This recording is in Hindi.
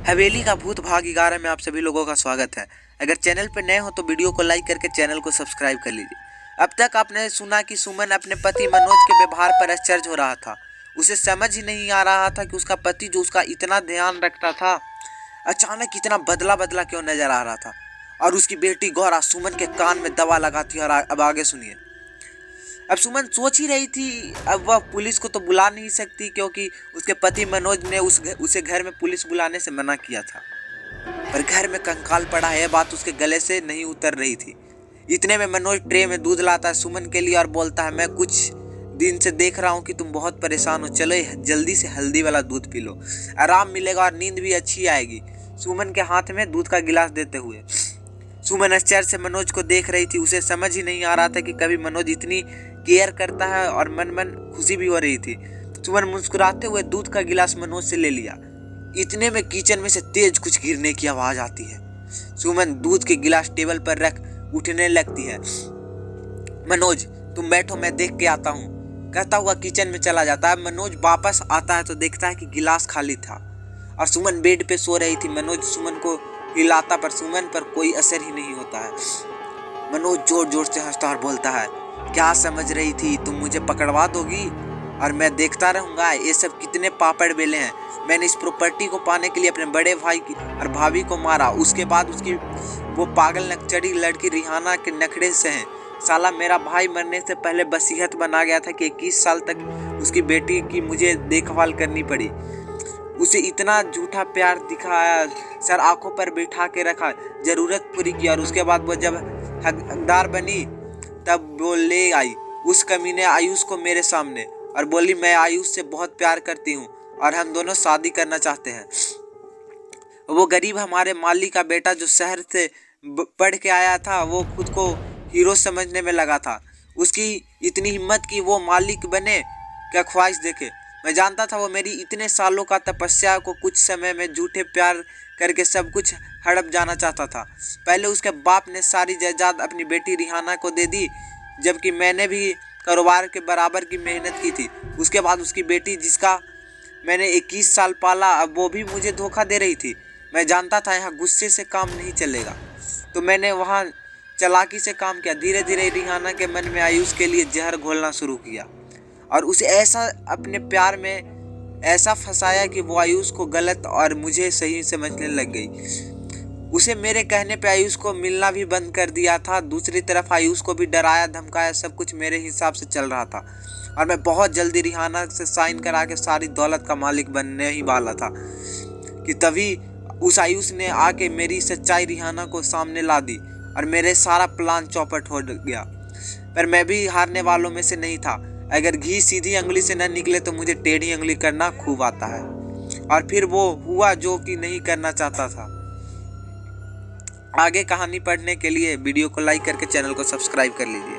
हवेली का भूत भाग 11 में आप सभी लोगों का स्वागत है। अगर चैनल पर नए हो तो वीडियो को लाइक करके चैनल को सब्सक्राइब कर लीजिए। अब तक आपने सुना कि सुमन अपने पति मनोज के व्यवहार पर आश्चर्य हो रहा था। उसे समझ ही नहीं आ रहा था कि उसका पति जो उसका इतना ध्यान रखता था अचानक इतना बदला बदला क्यों नजर आ रहा था। और उसकी बेटी गौरा सुमन के कान में दवा लगाती है। और अब आगे सुनिए। अब सुमन सोच ही रही थी, अब वह पुलिस को तो बुला नहीं सकती क्योंकि उसके पति मनोज ने उसे घर में पुलिस बुलाने से मना किया था। पर घर में कंकाल पड़ा है, यह बात उसके गले से नहीं उतर रही थी। इतने में मनोज ट्रे में दूध लाता है सुमन के लिए और बोलता है, मैं कुछ दिन से देख रहा हूँ कि तुम बहुत परेशान हो, चलो जल्दी से हल्दी वाला दूध पी लो, आराम मिलेगा और नींद भी अच्छी आएगी। सुमन के हाथ में दूध का गिलास देते हुए सुमन आश्चर्य से मनोज को देख रही थी। उसे समझ ही नहीं आ रहा था कि कभी मनोज इतनी केयर करता है और मन मन खुशी भी हो रही थी। सुमन मुस्कुराते हुए दूध का गिलास मनोज से ले लिया। इतने में किचन में से तेज कुछ गिरने की आवाज आती है। सुमन दूध के गिलास टेबल पर रख उठने लगती है। मनोज तुम बैठो, मैं देख के आता हूँ, कहता हुआ किचन में चला जाता है। मनोज वापस आता है तो देखता है कि गिलास खाली था और सुमन बेड पे सो रही थी। मनोज सुमन को हिलाता पर सुमन पर कोई असर ही नहीं होता है। मनोज जोर जोर से हंसता और बोलता है, क्या समझ रही थी तुम मुझे पकड़वा दोगी और मैं देखता रहूंगा? ये सब कितने पापड़ बेले हैं। मैंने इस प्रॉपर्टी को पाने के लिए अपने बड़े भाई की और भाभी को मारा। उसके बाद उसकी वो पागल नकचड़ी लड़की रिहाना के नखरे से हैं। साला मेरा भाई मरने से पहले वसीयत बना गया था कि 21 साल तक उसकी बेटी की मुझे देखभाल करनी पड़ी। उसे इतना झूठा प्यार दिखाया, सर आंखों पर बिठा के रखा, जरूरत पूरी की और उसके बाद वो जब हकदार बनी तब वो ले आई उस कमीने आयुष को मेरे सामने और बोली, मैं आयुष से बहुत प्यार करती हूँ और हम दोनों शादी करना चाहते हैं। वो गरीब हमारे माली का बेटा जो शहर से पढ़ के आया था, वो खुद को हीरो समझने में लगा था। उसकी इतनी हिम्मत कि वो मालिक बने क्या ख्वाहिश देखे। मैं जानता था वो मेरी इतने सालों का तपस्या को कुछ समय में झूठे प्यार करके सब कुछ हड़प जाना चाहता था। पहले उसके बाप ने सारी जायदाद अपनी बेटी रिहाना को दे दी, जबकि मैंने भी कारोबार के बराबर की मेहनत की थी। उसके बाद उसकी बेटी जिसका मैंने 21 साल पाला, अब वो भी मुझे धोखा दे रही थी। मैं जानता था यहाँ गुस्से से काम नहीं चलेगा, तो मैंने वहाँ चालाकी से काम किया। धीरे धीरे रिहाना के मन में आयुष के लिए जहर घोलना शुरू किया और उसे ऐसा अपने प्यार में ऐसा फंसाया कि वो आयुष को गलत और मुझे सही समझने लग गई। उसे मेरे कहने पे आयुष को मिलना भी बंद कर दिया था। दूसरी तरफ आयुष को भी डराया धमकाया, सब कुछ मेरे हिसाब से चल रहा था और मैं बहुत जल्दी रिहाना से साइन करा के सारी दौलत का मालिक बनने ही वाला था कि तभी उस आयुष ने आके मेरी सच्चाई रिहाना को सामने ला दी और मेरे सारा प्लान चौपट हो गया। पर मैं भी हारने वालों में से नहीं था। अगर घी सीधी अंगुली से न निकले तो मुझे टेढ़ी अंगुली करना खूब आता है। और फिर वो हुआ जो कि नहीं करना चाहता था। आगे कहानी पढ़ने के लिए वीडियो को लाइक करके चैनल को सब्सक्राइब कर लीजिए।